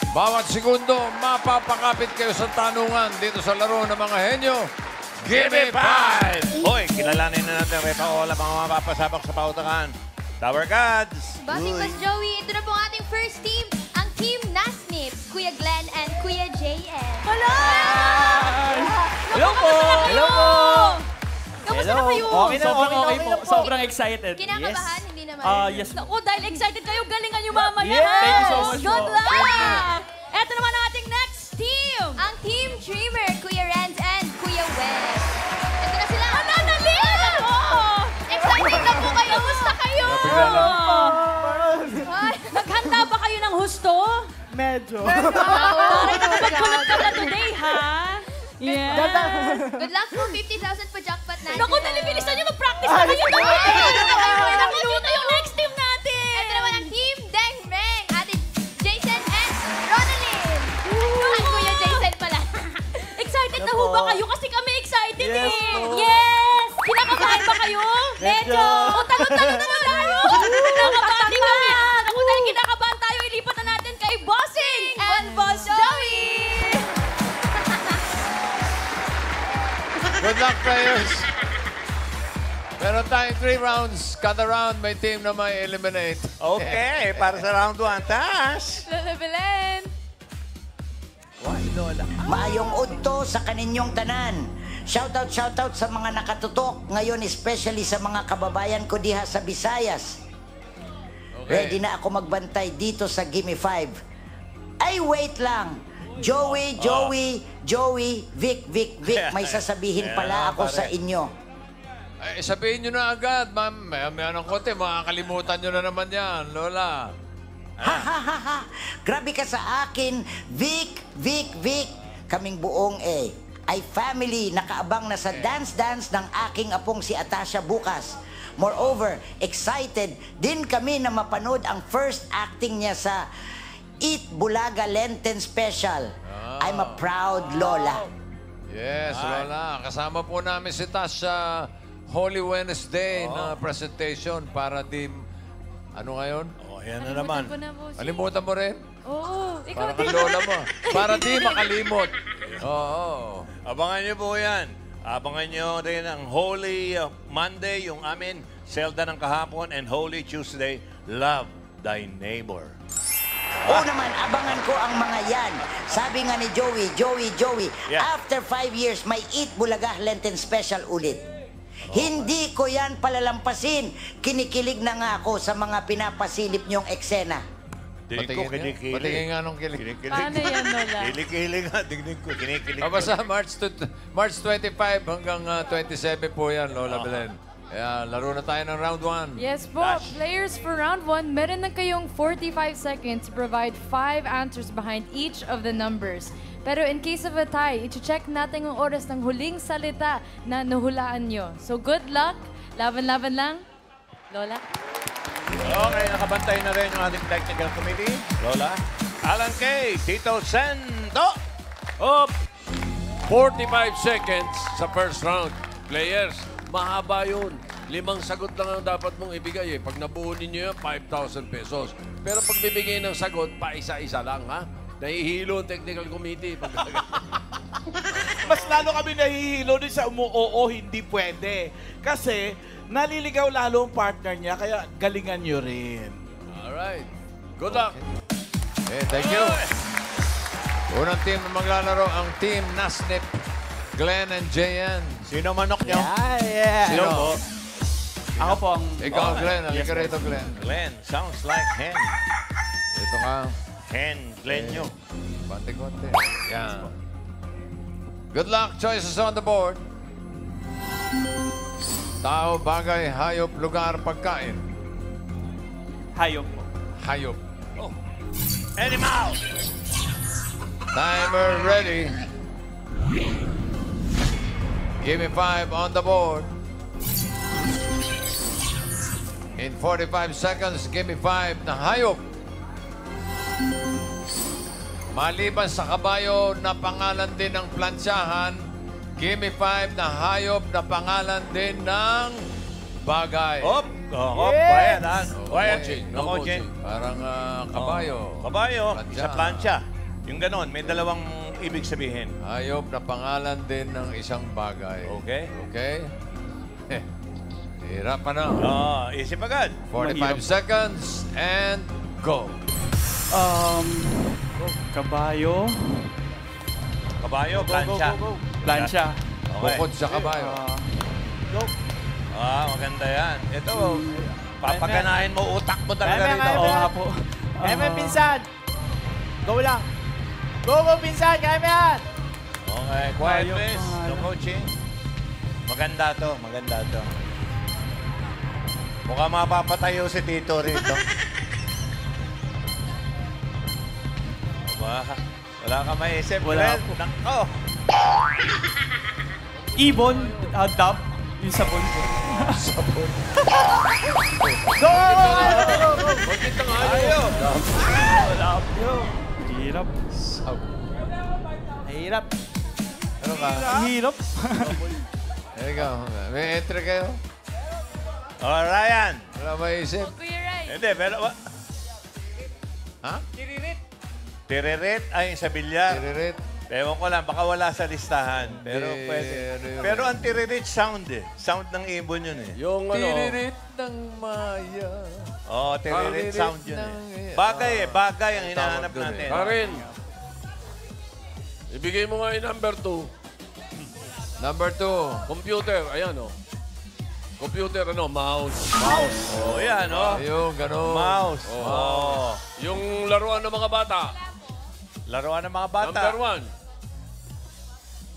Bawat segundo, mapapakapit kayo sa tanungan dito sa laro ng mga henyo. Give me 5! Hoy, kilalanin na natin Repa Ola, mga mapapasabak sa pautakan. Tower Gods! Bossing Boss Joey, ito na po ang ating first team, ang Team Nasnip, Kuya Glenn and Kuya JM. Hello! Hello po! Hello po! Kamusta na kayo? Okay na, Sobrang okay po. Sobrang excited. Kinakabahan, hindi naman. Yes. Naku, dahil excited kayo, galingan nyo mamaya. Yes! Thank you so much Good po. luck! Ito naman ang ating next team. Ang Team Dreamer, Kuya Renz and Kuya Wes. Ito na sila. Ano, Nalina? Excited na po kayo. Kamusta kayo? Naghanda ba kayo ng husto? Medyo. Parang nakapagpulot ka na today, ha? Yeah. Good luck po, 50,000 pa jackpot natin. Naku, nalibilisan nyo, mag-practice na kayo. Naku, dito yung next team natin. Ito naman ang Team Deng Meng, Ate Jason and Ronalyn. Ang Kuya Jason pala. Excited na ho ba kayo? Kasi kami excited Yes, eh. po. Yes! Kinakabahan ba kayo? Medyo. O, talon-talon naman tayo. Kinakabahan kami. Naku, dahil kinakabahan tayo, ilipat na natin kay Bossing and Boss Joey. Good luck, players! Meron tayong 3 rounds. Kada round, may team na may eliminate. Okay, para sa round 1. Taas! Belen. Maayong udto sa kaninyong tanan. Shoutout sa mga nakatutok. Ngayon, especially sa mga kababayan ko diha sa Visayas. Ready na ako magbantay dito sa Gimme 5. Ay, wait lang. Joey, Vic. May sasabihin pala ako sa inyo. Ay, sabihin nyo na agad, ma'am. Maya ng konti, makakalimutan nyo na naman yan, Lola. Ha. Grabe ka sa akin. Vic. Kaming buong ay family nakaabang na sa dance ng aking apong si Atasha bukas. Moreover, excited din kami na mapanood ang first acting niya sa Eat Bulaga Lenten Special. I'm a proud Lola. Yes, Lola. Kasama po namin si Tash sa Holy Wednesday na presentation para di... Ano ngayon? Oh, yan na naman. Kalimutan mo rin? Oo. Ikaw Para din. kay Lola mo. Para di makalimot. Oo. Abangan nyo po yan. Abangan nyo rin ang Holy Monday, yung amin, Zelda ng kahapon, and Holy Tuesday, Love Thy Neighbor. Oo naman, abangan ko ang mga yan. Sabi nga ni Joey, Yeah. after 5 years, may Eat Bulaga Lenten Special ulit. Hindi ko yan palalampasin. Kinikilig na nga ako sa mga pinapasilip niyong eksena. Dinig ko, kinikilig. Patingin nga nung kilig. Kinikilig. Paano yan, Lola? Kinikilig nga, dinig ko, kinikilig. Basta March 25 hanggang 27 po yan, Lola Belen. Kaya laro na tayo ng round 1. Yes po, players for round 1, meron na kayong 45 seconds to provide 5 answers behind each of the numbers. Pero in case of a tie, i-check natin ang oras ng huling salita na nahulaan nyo. So good luck, laban-laban lang. Lola? Okay, nakabantay na rin yung ating technical committee. Lola, Alan K, Tito Sendo. Up! 45 seconds sa first round. Players, mahaba yun. 5 sagot lang ang dapat mong ibigay. Pag nabuo ninyo yan, 5,000 pesos. Pero pag bibigay ng sagot, pa isa-isa lang, ha? Nahihilo ang technical committee. Mas lalo kami nahihilo din sa oo, hindi pwede. Kasi naliligaw lalo ang partner niya, kaya galingan nyo rin. Alright. Good luck. Okay, thank you. Unang team na maglalaro ang Team Nasnip, Glenn and Jayan. Sino manok nyo? Sino? po? Ako po ang... Ikaw, Glenn. Halika rito, Glenn. Glenn, sounds like hen. Dito ka. Hen, Glenn nyo. Konti-konti. Yan. Good luck. Choices on the board. Tao, bagay, hayop, lugar, pagkain. Hayop po. Hayop. Animal! Timer ready. Give me 5 on the board. In 45 seconds, give me 5 na hayop. Maliban sa kabayo na pangalan din ng plantsahan, give me 5 na hayop na pangalan din ng bagay. Hop! Quiet, ha? No Quiet. coaching, No no coaching. coaching. Parang kabayo. Kabayo, Plancha. sa plancha. Yung ganon, may dalawang ibig sabihin. Hayop na pangalan din ng isang bagay. Okay? Okay? Hirap pa na. Isip agad. 45 seconds and go. Kabayo. Kabayo, plancha. Plancha. Okay. Bukod sa kabayo. Go. Maganda yan. Ito, papaganahin mo utak mo talaga rito. Oo nga po. pinsan! Go lang! Go, pinsan! Kaya mo yan! Okay, quiet Kabayo, please. No coaching. Maganda to, maganda to. Mukhang mapapatayo si Tito rito. Wala ka maisip. Wala Glenn. po. Nako. Ibon, dab, yung sabon ko. Go! Bakit ang Ayaw. Wala po. Hirap. Mahirap. Ano ka? Hirap. Ikaw, may entry kayo? Ryan. Wala maisip? Kuya Ray. Hindi, pero... Ha? Tiririt ay sa bilyar. Tiririt? Ewan ko lang, baka wala sa listahan. Pero Hindi, pwede. ano yun? Pero ang tiririt sound eh. Sound ng ibon yun eh. Yung ano, Tiririt ng maya. Tiririt Tiririt sound yun ng- eh. Bagay eh, bagay ang hinahanap Tawag dun natin. Karen, ibigay mo nga yung number 2. Number 2. Computer, ayan o. Computer, mouse. Yan Ayun, ganun. Mouse. Yung laruan ng mga bata. Laruan ng mga bata. Number 1.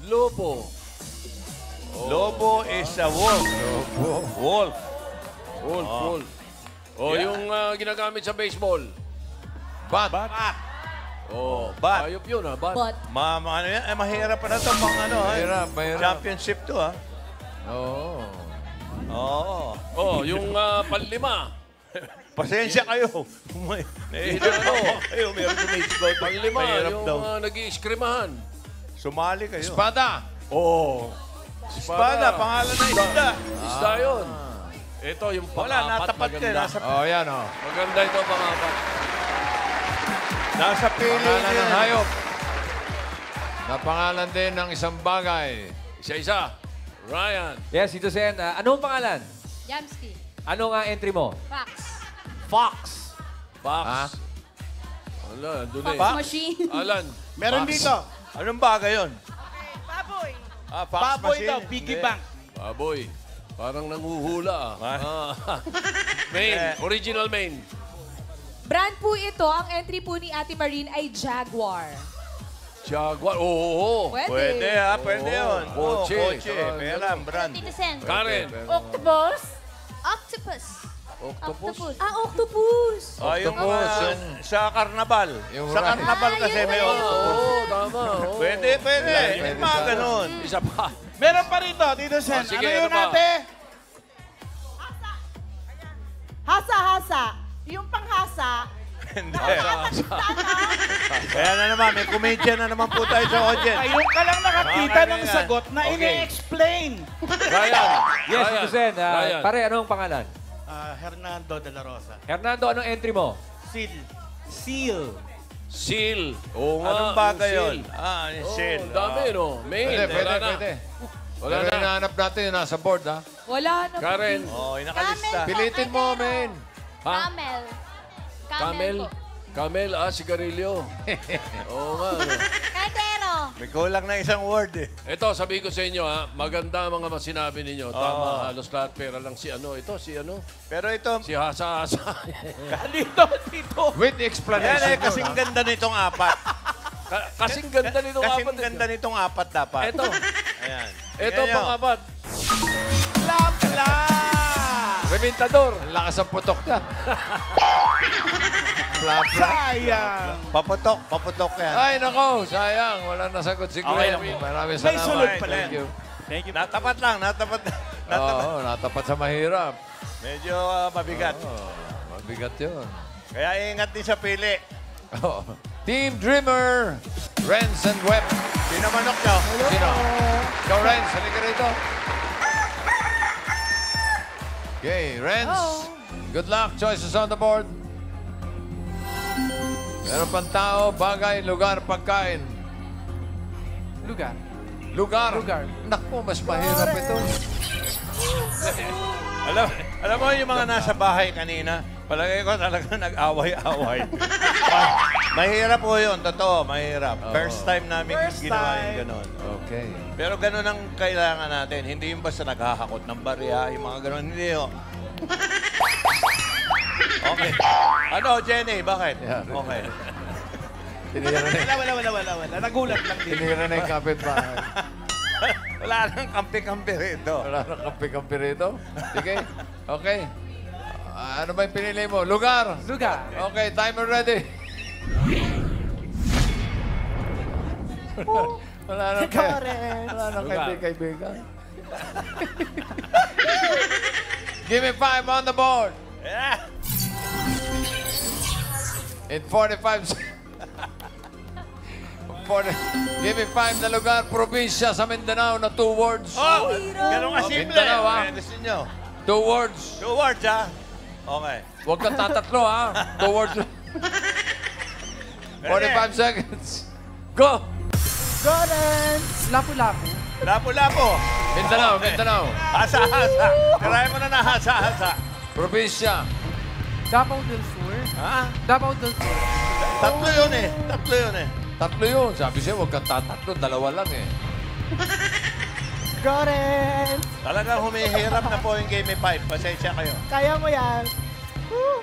Lobo. Lobo is a wolf. Wolf. Wolf. Yung ginagamit sa baseball. Bat. Bat. Ayop yun bat. But, Ano yan? Mahirap pa na ito pang Mahirap, mahirap. championship to Oo. Yung panlima. Pasensya kayo. Nahihirap ako kayo. Meron dumisigaw. Panlima, Mahirap yung daw. nag-iiskrimahan. Sumali kayo. Espada. Espada, pangalan na isda. Isda yun. Ito, yung Wala, pang-apat. natapat ka. Maganda. Yan o. Maganda ito, pang-apat. Nasa pili Pangalan niya. ng hayop. Na pangalan din ng isang bagay. Isa-isa. Ryan. Yes, Tito Sen. Ano ang pangalan? Jamski. Ano nga entry mo? Fox. Fox. Fox. Ha? Wala, doon eh. Fox machine. Alan. Meron Fox. dito. Anong bagay yun? Baboy. Fox Baboy machine. daw, piggy Hindi. bank. Baboy. Parang nanguhula Maine. Original Maine. Brand po ito, ang entry po ni Ate Marine ay Jaguar. Jaguar. Oo. Pwede pwede yun. Kotse. Kotse. Pera, brand. Tito Sen. Karen. Octopus? Octopus. Octopus. Octopus. Yung Octopus, sa karnabal. Yung Sa karnabal kasi may octopus. Oo, tama. Oo. Pwede. Yung mga ganun. Isa pa. Meron pa rito, Tito Sen. Sige, Ano yun ano pa? ate? Hasa-hasa. Yung panghasa. Hindi. Kaya na naman, may komedya na naman po tayo sa audience. Ayun ka lang nakakita Mga ng kaibigan. sagot na Okay. ine-explain. Ryan. Yes, Ryan. Tito Sen. Ryan. Pare, anong pangalan? Hernando de la Rosa. Hernando, anong entry mo? Sil. Seal. Seal. Oo nga. Anong bagay yung yun? seal. Yung seal. Oh, dami, no? Maine. Pwede. Wala na. Wala Pero na. hinahanap natin yung nasa board, ha? Wala na po. Karen. Yung nakalista. Pilitin mo, men. Ha? Camel. Camel. po. Camel, sigarilyo. Oo nga. Ano. Kaldero. May kulang na isang word eh. Ito, sabihin ko sa inyo, maganda ang mga sinabi ninyo. Tama, halos lahat. Pera lang si Pero ito, si Hasa-Hasa. Dito. With explanation. yan kasing ganda nitong apat. Kasing ganda nito Kasing apat. ganda nitong apat dapat. Ito. Ayan. Ito Tingnan nyo. pang-apat. Lapla! Reventador. Ang lakas ang putok na. Plapla. Sayang. Paputok yan. Ay, nako. Sayang. Wala nasagot si Okay Glenn. lang. Maraming May salamat. sunod pala. Thank you. Thank you. Natapat lang, natapat. Oo, natapat sa mahirap. Medyo mabigat. Mabigat yun. Kaya ingat din sa pili. Oo. Team Dreamer, Renz and Webb. Sino manok nyo? Sino? Ikaw, Renz. Halika rito. Okay, Renz. Good luck. Choices on the board. Meron pang tao, bagay, lugar, pagkain. Lugar. Lugar. Lugar. Naku, mas mahirap ito. Alam mo yung mga nasa bahay kanina, palagay ko talaga nag-away-away. Mahirap po yun, totoo, mahirap. First time namin ginawa yung gano'n. Okay. Pero gano'n ang kailangan natin. Hindi yung basta naghahakot ng barya, yung mga gano'n. Hindi yun. Okay. Ano, Jenny, bakit? Yeah. Okay. Tinira na, Wala. Nagulat lang din. tinira na yung kapitbahay. Wala nang kampi-kampi rito. Wala na kampi-kampi rito. Sige. Okay. Ano ba yung pinili mo? Lugar. Lugar. Okay, timer ready. Wala na Wala na kaibigan. Give me 5 on the board. Yeah. In 45 seconds. Give me 5 na lugar, probinsya sa Mindanao na 2 words. Oh, ganun ka simple. Mindanao, ha? Gusto nyo. 2 words. 2 words, ha? Okay. Huwag kang tatatlo, ha? 2 words. 45 seconds. Go! Gardens. Lapu-lapu. Lapu-lapu. Mindanao, Okay. Mindanao. Hasa-hasa. Try mo na hasa-hasa. Probinsya. Davao del Sur. Ha? Davao del Sur. Tatlo yun eh. Tatlo yun eh. Tatlo yun. Sabi siya, huwag kang tatatlo. 2 lang eh. Gardens. Talagang humihirap na po yung Game 5. Pasensya kayo. Kaya mo yan. Woo!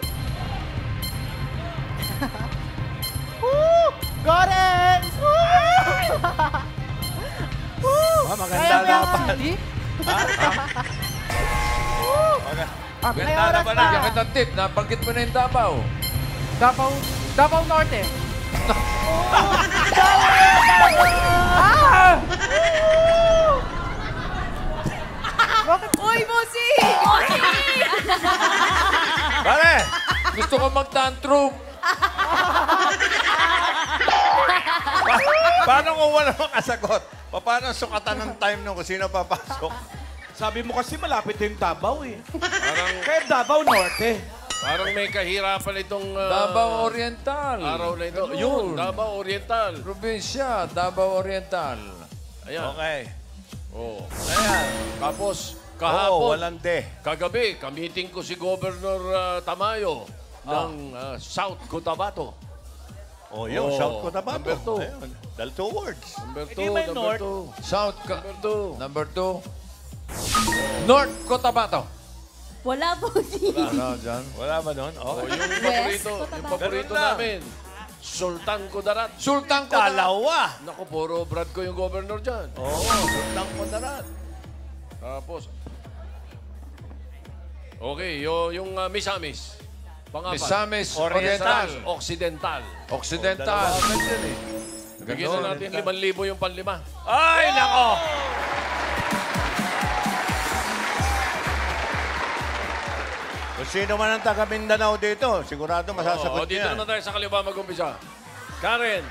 Woo! Gardens. Woo! Woo! Maganda Kaya mo na yan, pa. Andy. Okay. Ah, may Ganda na oras ba pa. na? Bigyan kitang tip. Nabanggit mo na yung Davao. Davao Norte. Uy, Bossing! Pare! Gusto ko mag-tantrum. Paano kung wala makasagot? Paano sukatan ng time nung kung sino papasok? Sabi mo kasi malapit yung Davao eh. Parang, Kaya Davao Norte. parang may kahirapan itong Davao Oriental. araw na ito. Ganun. Yun, Davao Oriental. Probinsya, Davao Oriental. Ayan. Okay. Oh. Ayan. Tapos, Oo, kahapon, walang de. kagabi, kamiting ko si Governor Tamayo ng South Cotabato. Oh, yung Oh, South Cotabato. number 2. Ayun. Dal 2 words. Number Hindi 2, may number North. 2. South Number 2. Number 2. North Cotabato. Wala, Bossing. Ano dyan? Wala ba nun? Oh, Okay. yung paborito, yung paborito Ganun lang. namin, Sultan Kudarat. Sultan Cotabato. Dalawa. Naku, puro Brad ko yung governor dyan. Oo, Sultan Kudarat. Tapos, okay, yung Misamis. Pangapat. Misamis Oriental. Oriental. Occidental. Occidental. Dalawa agad yun eh. Bigyan na natin 5,000 yung panlima. Ay, nako! Kung sino man ang taga Mindanao dito, sigurado masasagot Dito niya. na tayo sa kaliwa mag-umpisa. Karen.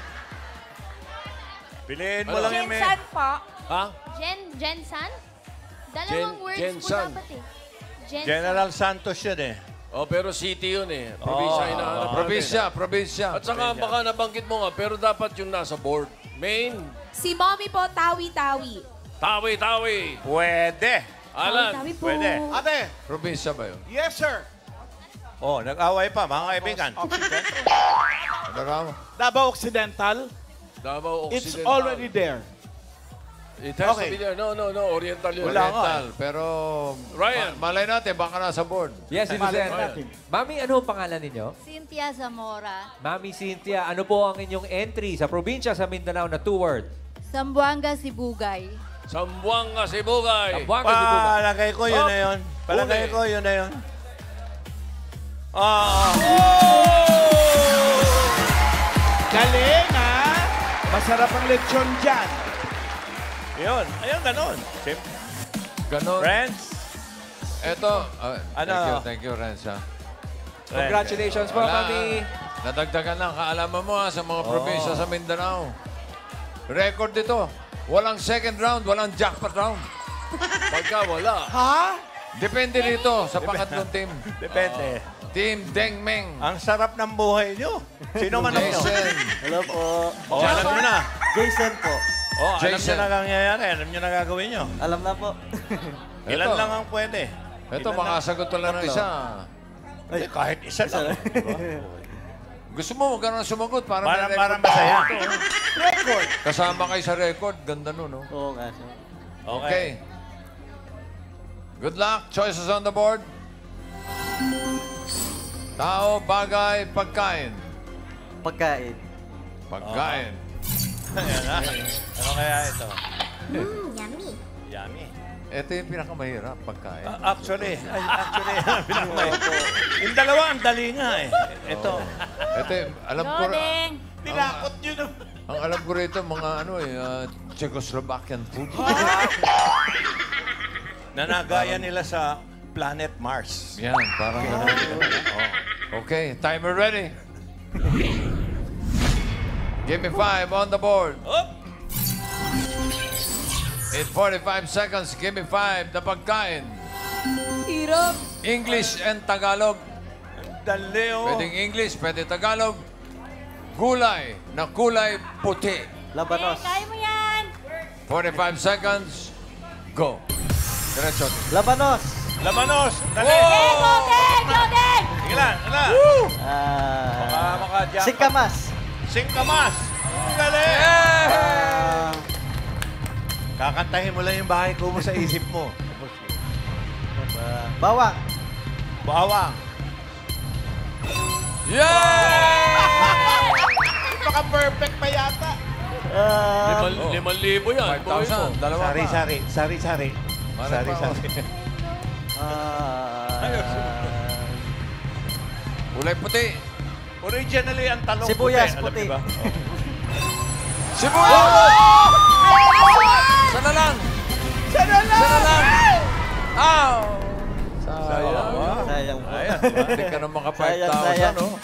Piliin mo Ano? lang yung may... Jensan po. Ha? Jensan? Dalawang words po Jensan. dapat eh. Jensan. General Santos yun eh. Oh, pero city yun eh. Probinsya Oo. hinahanap. Probinsya, probinsya. At saka baka nabanggit mo nga, pero dapat yung nasa board. Main, Si Mommy po, Tawi-Tawi. Tawi-Tawi. Pwede. Alan. Tawi po. Pwede. Ate, Probinsya ba yun? yes sir. Oh, nag-away pa, mga kaibigan. Ano raw? Davao Occidental, Davao it's Occidental. already there. It has Okay. to be there. No, Oriental yun. Wala nga. Oriental. Pero Ryan. malay natin, baka nasa board. Yes, Malay Citizen. natin. Mami, ano ang pangalan ninyo? Cynthia Zamora. Mami Cynthia, ano po ang inyong entry sa probinsya sa Mindanao na 2 word? Sambuanga, Sibugay. Sambuanga, Sibugay. Sambuanga, Sibugay. Palagay ko yun Oh. na yun. Palagay Huli. ko yun na yun. Ah. Galing ha! Masarap ang lechon dyan. Yun. Ayun, ganun. Ganon. Friends? Eto. Ano? Thank you, Renz. ha. Congratulations po, Wala. Mami. Nadagdagan lang kaalaman mo sa mga probinsya sa Mindanao. Record dito. Walang second round, walang jackpot round. Pagka wala. Ha? Depende dito sa pangatlong team. Depende. Team Dengmeng. Ang sarap ng buhay nyo. Sino man nyo? Jason. Hello po. O, alam nyo na. Jason po. O, alam nyo Jason. na nangyayari. Alam nyo na gagawin nyo. Alam na po. Ilan Ito. lang ang pwede? Ito, Ilan makasagot ko lang ng isa. Ay, kahit isa lang. Gusto mo, huwag ka nang sumagot para Para masaya. Record. Kasama kayo sa record. Ganda nun, no? Oo nga, sir. Okay. Good luck. Choices on the board. Tao, bagay, pagkain. Pagkain. Pagkain. Ayan na. Ano kaya ito? Yummy. Yummy. Ito yung pinakamahirap, pagkain. Actually, yung dalawa, ang dali nga eh. Ito. Ito, alam ko... Loading! Tinakot nyo na. Ang alam ko rito, mga Czechoslovakian food. Nanagaya nila sa planet Mars. Yan, parang gano'n. Okay, timer ready. Give me 5 on the board. Up! In 45 seconds, give me 5 na pagkain. Hirap. English and Tagalog. Dali, oh. Pwedeng English, pwede Tagalog. Gulay na kulay puti. Labanos. Kaya mo yan. 45 seconds, go. Diretso. Labanos. Labanos! Dali! Loading! Loading! Sige lang, ala. Baka maka-jackpot. Singkamas. Singkamas! Ang galing! Kakantahin mo lang yung bahay ko mo sa isip mo. Bawang. Bawang. Baka perfect pa yata. 5,000 yan. 5,000, dalawa pa. Sari-sari. Sari-sari. Mara pa. Sari-sari. Kulay puti. Originally, ang talong Sibuyas alam puti. niyo ba? Sibuyas! Sana lang! Sana lang! Ow! Sayang. Sayang po. Ayan. Hindi ka na maka Sayang, 5,000, sayang. no?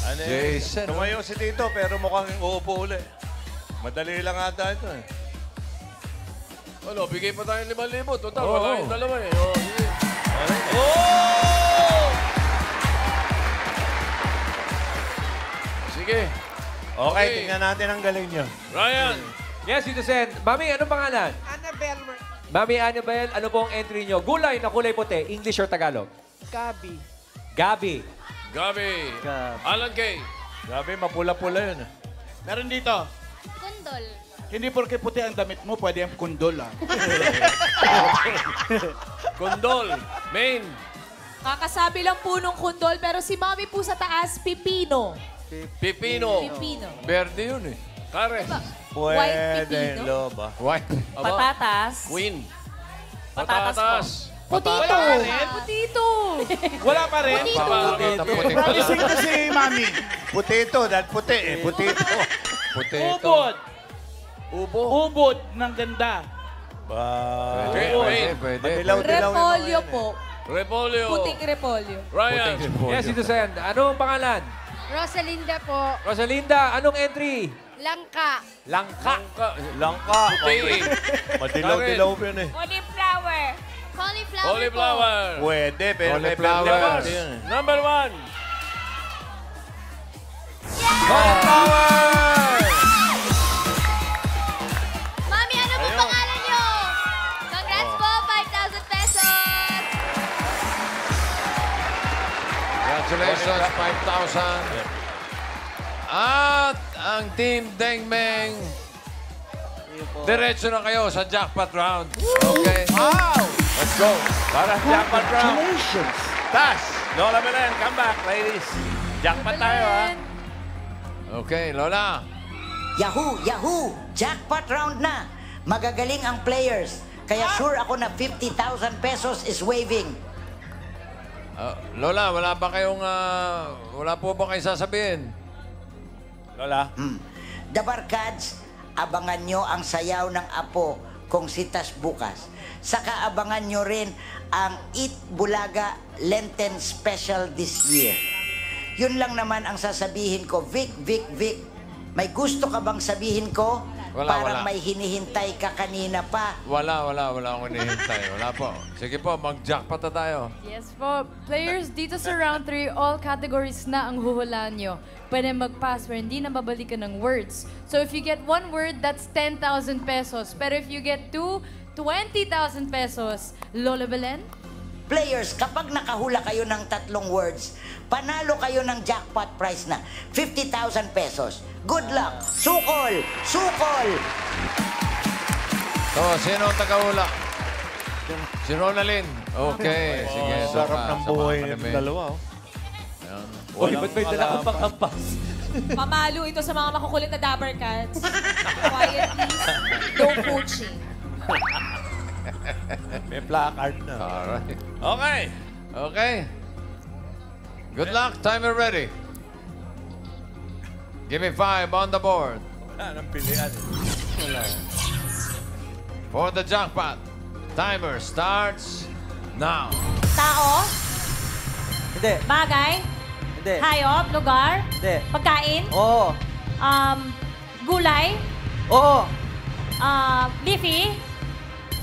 Ano eh? Jason. Tumayo si Tito, pero mukhang uupo uli. Madali lang ata ito eh. Ano, bigay pa tayo 5,000. Total, Oo. wala yung dalawa eh. Oh, sige. Sige. Okay, tingnan natin ang galing nyo. Ryan. Yes, Tito Sen. Mami, anong pangalan? Annabelle Mami Annabelle, ano pong entry nyo? Gulay na kulay puti, English or Tagalog? Gabi. Gabi. Gabi. Alan Kay. Grabe, mapula-pula yun. Meron dito. Kundol. Hindi porke puti ang damit mo, pwede ang kundol ah. Kondol. Main. Kakasabi lang po nung kundol, pero si Mami po sa taas, pipino. Pipino. Pipino. Verde yun eh. Kare. White Pwede, pipino. loba. White. Aba. Patatas. Queen. Patatas Patatas. Putito. Wala pa rin? Putito. Wala pa rin? Puti. Promising ko si Mami. Putito, dahil puti eh. Putito. Potato. Ubod. Ubo. Ubod ng ganda. Wait. Pwede. Madilaw-dilaw yung mga Repolyo yan eh. po. Repolyo. Puting repolyo. Ryan. Yes, Tito Sen. Anong pangalan? Rosalinda po. Rosalinda, anong entry? Langka. Langka. Langka. Puti. Madilaw-dilaw yun eh. Cauliflower. Cauliflower po. Cauliflower. Pwede, pero may Cauliflower. verde yun eh. Number 1. Mami, ano po pangalan nyo? Congrats po, 5,000 pesos. Congratulations, 5,000. At ang Team Dengmeng, diretso na kayo sa jackpot round. Okay? Wow! Let's go. Para jackpot round. Tas! Lola Belen, come back, ladies. Jackpot tayo, ha? Okay, Lola. Yahoo! Yahoo! Jackpot round na! Magagaling ang players. Kaya sure ako na 50,000 pesos is waving. Lola, wala po ba kayong sasabihin? Lola? The Barkads, abangan nyo ang sayaw ng apo kung sitas bukas. Saka abangan nyo rin ang Eat Bulaga Lenten Special this year. Yun lang naman ang sasabihin ko. Vic, may gusto ka bang sabihin ko? Parang may hinihintay ka kanina pa. Wala akong hinihintay. Wala po. Sige po, mag-jackpot na tayo. Yes po. Players, dito sa round 3, all categories na ang huhulaan nyo. Pwede mag-pass where hindi na babalikan ng words. So if you get 1 word, that's 10,000 pesos. Pero if you get 2, 20,000 pesos. Lola Belen? Players, kapag nakahula kayo ng 3 words, panalo kayo ng jackpot prize na 50,000 pesos. Good luck! Sukol! Sukol! So, sino ang tagahula? Si Ronalyn. Okay, sige. Sarap ng buhay ng dalawa. Uy, ba't may dala kang panghampas? Pamalo ito sa mga makukulit na Dapper Cats. Quiet, please. No coaching. May placard na. Alright. Okay. Okay. Good luck. Timer ready. Give me 5 on the board. Wala nang pilihan. For the jackpot. Timer starts now. Tao, Hindi. bagay, Hindi. hayop, lugar, Hindi. pagkain, Oo. gulay, Oo. leafy,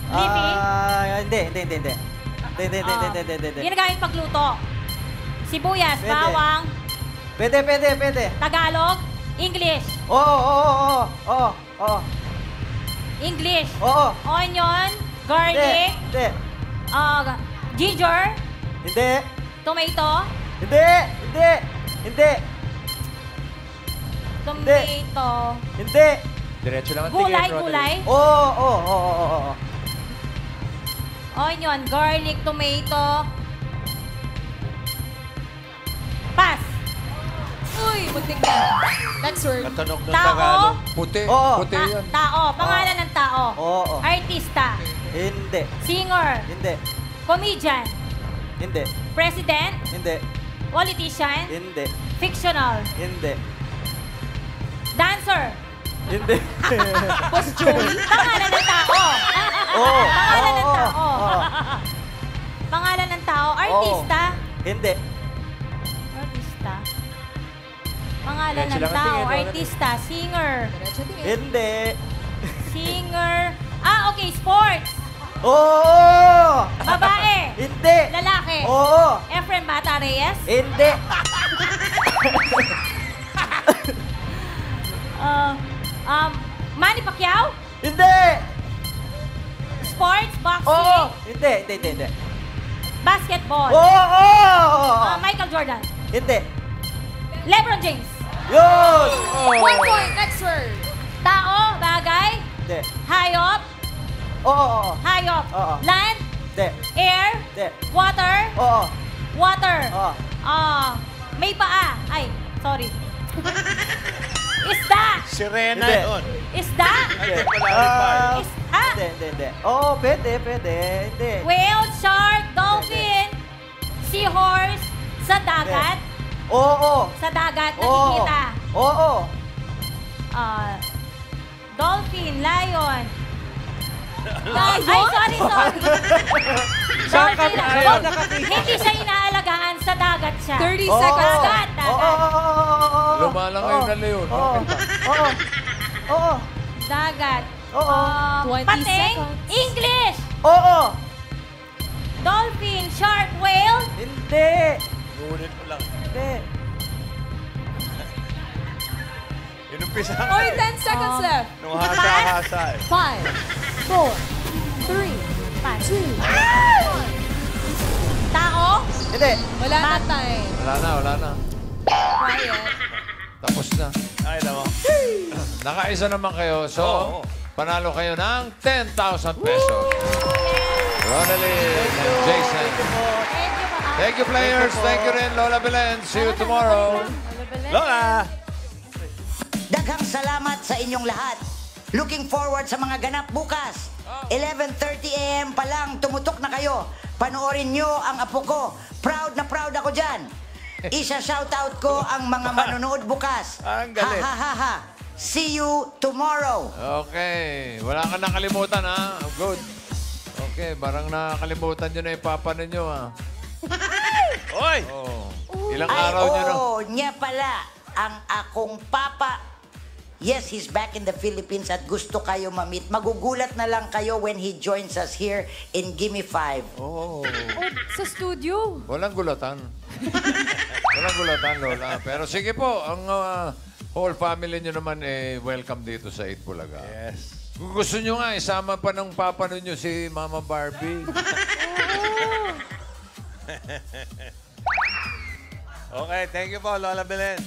Hindi. ginagamit pagluto, sibuyas, Pwede. bawang, Pwede. Tagalog, English, Oo. English, Oo. onion, garlic, Hindi. ginger, Hindi. tomato, Hindi. tomato, Hindi. Diretso lang ang tingin, Ronald. gulay, Oo. onion, garlic, tomato. Pass. Uy, muntik na. Next word. Katunog ng Tao. Tagalog. Puti. Oo. Puti yan. Tao. Pangalan ng tao. Oo. Artista. Hindi. Singer. Hindi. Comedian. Hindi. President. Hindi. Politician. Hindi. Fictional. Hindi. Dancer. Hindi. Boss Joey. Pangalan ng tao. Oo. Pangalan ng Oo. tao. Oo. Pangalan ng tao. Artista. Hindi. Artista. Pangalan Diretso ng lang ang tao. tingin, Ronald. Artista. Singer. Hindi. Singer. Okay. Sports. Oo. Babae. Hindi. Lalaki. Oo. Efren Bata Reyes. Hindi. Manny Pacquiao. Hindi. Sports. Boxing. Oo. Hindi. Basketball. Oo. Michael Jordan. Hindi. LeBron James. Yun. 1 point. Next word. Tao. Bagay. Hindi. Hayop. Oo. Hayop. Oo. Land. Hindi. Air. Hindi. Water. Oo. Water. Oo. May paa. Ay, sorry. Isda. Sirena Hindi. yun. Isda. Hindi. Wala Hindi. Oo, pwede. Hindi. Whale, shark, dolphin, seahorse, sa dagat. Oo. Sa dagat, Oo. nakikita. Oo. Dolphin, lion. Ay, sorry. Dolphin, hindi siya inaalagaan, sa dagat siya. 30 Oo. seconds. Dagat. Lumalang ngayon na leon. Oo. Dagat. Oo. 20 Pating, seconds. English. Oo. Dolphin, shark, whale. Hindi. Ulit mo lang. Hindi. Inumpisa ka Or eh. 10 seconds left. Nung hasa-hasa eh. 5, 4, 3, Pass. 2, Tao. Hindi. Wala na time. Wala na. Quiet. Tapos na. Ay, naman. Nakaisa naman kayo. So, Oo. panalo kayo ng 10,000 pesos. Ronalyn and Jason. Thank you, Thank you, players. Thank you rin, Lola Belen. See you tomorrow. Lola! Daghang salamat sa inyong lahat. Looking forward sa mga ganap bukas. 11:30 a.m. pa lang, tumutok na kayo. Panoorin nyo ang apo ko. Proud na proud ako dyan. Isa-shoutout ko ang mga manonood bukas. Ang galit. Ha. See you tomorrow. Okay. Wala ka nakalimutan, ha? Good. Okay. Parang nakalimutan nyo na yung papa ninyo, ha? Oy! Oh. Ilang araw nyo na? niya pala ang akong papa. Yes, he's back in the Philippines at gusto kayo ma-meet. Magugulat na lang kayo when he joins us here in Gimme 5. Oh. Oh, sa studio. Walang gulatan. Walang gulatan, Lola. Pero sige po, ang whole family nyo naman welcome dito sa 8 Bulaga. Yes. Kung gusto nyo nga, isama pa ng papa ninyo si Mama Barbie. Okay, thank you po, Lola Belen.